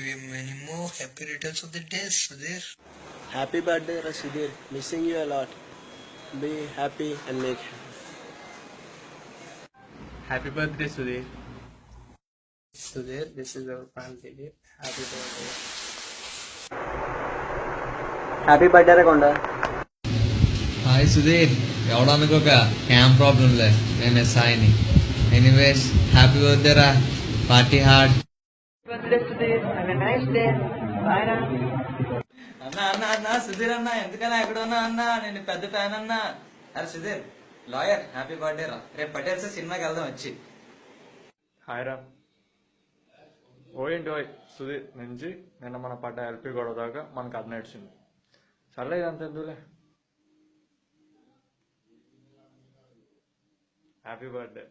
you many more happy returns of the day, Sudhir. Happy birthday, Sudhir. Missing you a lot. Be happy and make happy. Happy birthday, Sudhir. Sudhir, this is our family day. Happy birthday. Happy birthday, Rakonda. Hi Sudheer, ఎవడనుకోక క్యామ్ ప్రాబ్లంలే, నేను సాయిని. Anyways happy birthday రా, party hard. అన్నా అన్నా అన్నా సుధీర్ అన్నా, ఎందుకన్నా ఎక్కడ ఉన్నా అన్నా, నేను పెద్ద ఫ్యాన్ అన్నా. అరే సుధీర్, లాయర్ హ్యాపీ బర్త్డే రా, రేపు పటేల్ సార్ సినిమాకి వెళ్దాం వచ్చి. హాయ్ రా. ఓయేంటి ఓయ్ సుధీర్ నుంచి నిన్న మన పడ్డ ఎల్పి గొడవ దాకా మనకు అది నడిచింది. సర్లే ఇదంతా ఎందుకులే. Happy birthday.